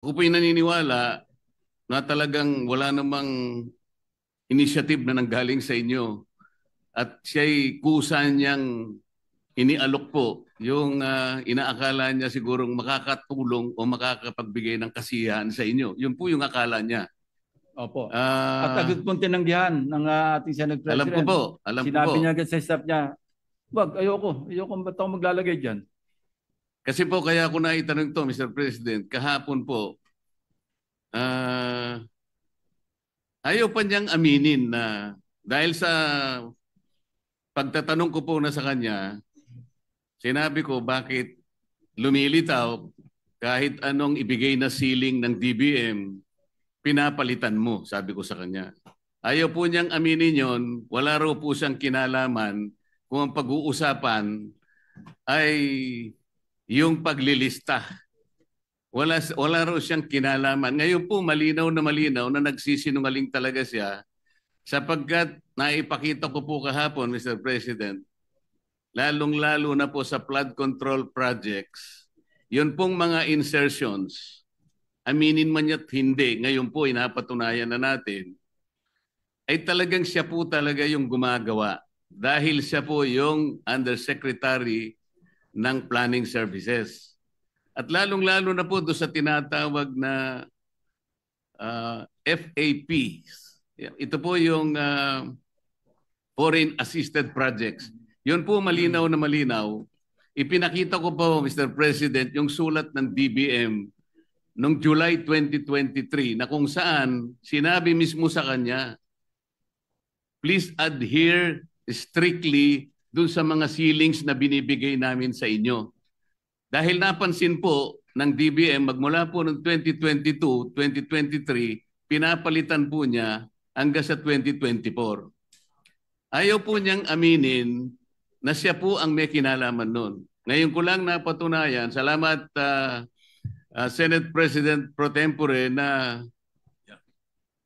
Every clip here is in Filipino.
Ako po'y naniniwala na talagang wala namang initiative na nanggaling sa inyo at siya'y kusa niyang inialok po yung inaakala niya sigurong makakatulong o makakapagbigay ng kasiyahan sa inyo. Yun po yung akala niya. Opo. At Ah, agad pong tinanggihan ng ating Senate alam ko President. po, alam ko po. Sinabi niya agad sa staff niya, wag, ayoko ba't ako maglalagay dyan? Kasi po kaya ako naitanong to, Mr. President, kahapon po, ah, ayaw pa niyang aminin na dahil sa pagtatanong ko po na sa kanya, sinabi ko bakit lumilitaw kahit anong ibigay na ceiling ng DBM, pinapalitan mo, sabi ko sa kanya. Ayaw po niyang aminin yon, wala raw po siyang kinalaman kung ang pag-uusapan ay yung paglilista. Wala raw siyang kinalaman. Ngayon po malinaw na nagsisinungaling talaga siya sapagkat naipakita ko po kahapon, Mr. President, lalong-lalo na po sa flood control projects, yun pong mga insertions, aminin man niya't hindi, ngayon po inapatunayan na natin, ay talagang siya po talaga yung gumagawa dahil siya po yung Undersecretary ng Planning Services. At lalong-lalo na po doon sa tinatawag na FAPs. Ito po yung Foreign Assisted Projects. Yun po malinaw na malinaw. Ipinakita ko po, Mr. President, yung sulat ng DBM noong July 2023 na kung saan sinabi mismo sa kanya, please adhere strictly dun sa mga ceilings na binibigay namin sa inyo. Dahil napansin po ng DBM magmula po noong 2022, 2023, pinapalitan po niya hanggang sa 2024. Ayaw po niyang aminin na siya po ang may kinalaman noon. Ngayon ko lang napatunayan, salamat Senate President Pro Tempore na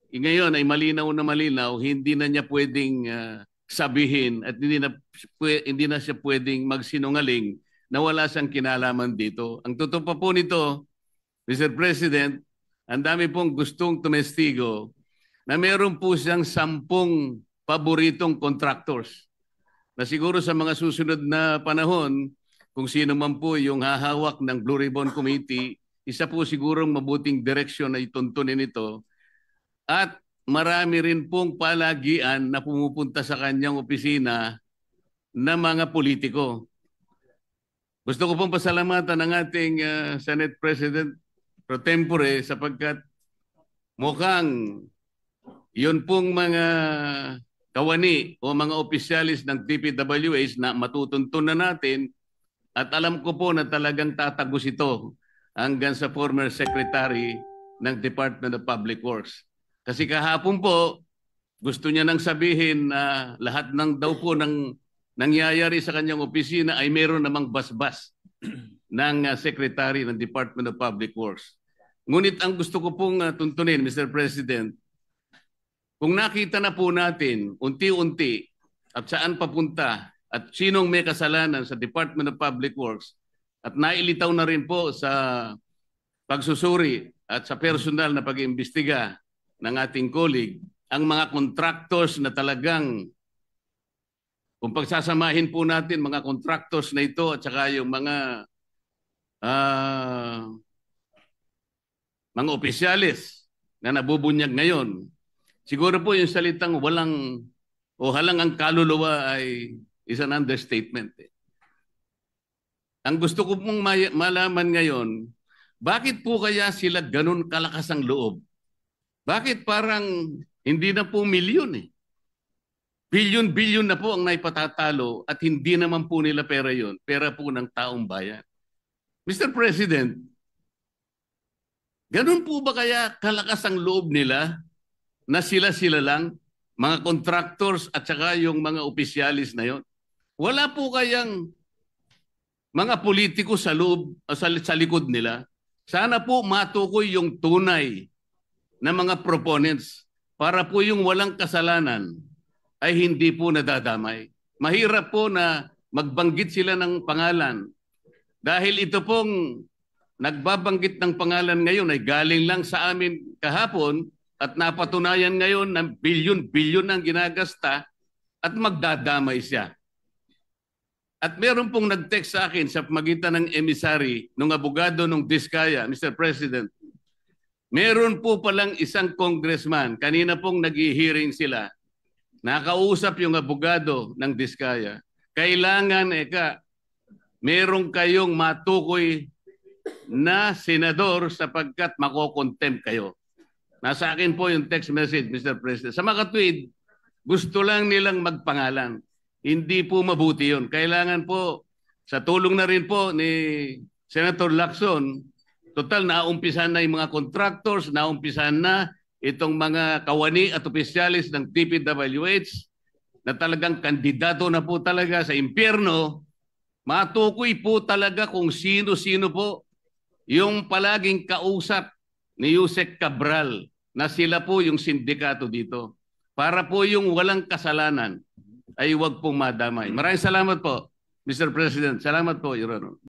ngayon ay malinaw na malinaw, hindi na niya pwedeng sabihin at hindi na siya pwedeng magsinungaling na wala siyang kinalaman dito. Ang totoo pa po nito, Mr. President, ang dami pong gustong tumestigo na meron po siyang 10 paboritong contractors na siguro sa mga susunod na panahon, kung sino man po yung hahawak ng Blue Ribbon Committee, isa po sigurong mabuting direksyon na ituntunin ito. At marami rin pong palagian na pumupunta sa kanyang opisina na mga politiko. Gusto ko pong pasalamatan ng ating Senate President Pro Tempore sapagkat mukhang yun pong mga kawani o mga opisyalis ng DPWH na matutuntun na natin at alam ko po na talagang tatagos ito hanggang sa former Secretary ng Department of Public Works. Kasi kahapon po, gusto niya nang sabihin na lahat ng daw po ng nangyayari sa kanyang opisina ay meron namang basbas ng Secretary ng Department of Public Works. Ngunit ang gusto ko pong tuntunin, Mr. President, kung nakita na po natin unti-unti at saan papunta at sinong may kasalanan sa Department of Public Works at nailitaw na rin po sa pagsusuri at sa personal na pag-iimbestiga ng ating colleague, ang mga contractors na talagang, kung pagsasamahin po natin mga contractors na ito at saka yung mga opisyalis na nabubunyag ngayon, siguro po yung salitang walang o halang ang kaluluwa ay is an understatement. Ang gusto ko pong malaman ngayon, bakit po kaya sila ganun kalakas ang loob? Bakit parang hindi na po milyon eh? Bilyon-bilyon na po ang naipatatalo at hindi naman po nila pera yon, pera po ng taong bayan. Mr. President, ganun po ba kaya kalakas ang loob nila na sila-sila lang, mga contractors at saka yung mga opisyalis na yon? Wala po kayang mga politiko sa loob, sa likod nila? Sana po matukoy yung tunay na mga proponents para po yung walang kasalanan ay hindi po nadadamay. Mahirap po na magbanggit sila ng pangalan dahil ito pong nagbabanggit ng pangalan ngayon ay galing lang sa amin kahapon at napatunayan ngayon ng bilyon-bilyon ang ginagasta at magdadamay siya. At meron pong nag-text sa akin sa pamagitan ng emissary ng abogado ng Diskaya, Mr. President. Meron po palang isang congressman, kanina pong nag-hearing sila, nakausap yung abogado ng Diskaya. Kailangan, meron kayong matukoy na senador sapagkat makokontempt kayo. Nasa akin po yung text message, Mr. President. Sa makatwid, gusto lang nilang magpangalan. Hindi po mabuti yun. Kailangan po, sa tulong na rin po ni Senator Lacson, total naumpisan na yung mga contractors, naumpisan na itong mga kawani at opisyalis ng DPWH na talagang kandidato na po talaga sa impyerno, matukoy po talaga kung sino-sino po yung palaging kausap ni Yusek Cabral na sila po yung sindikato dito. Para po yung walang kasalanan ay huwag pong madamay. Maraming salamat po, Mr. President. Salamat po, Your Honor.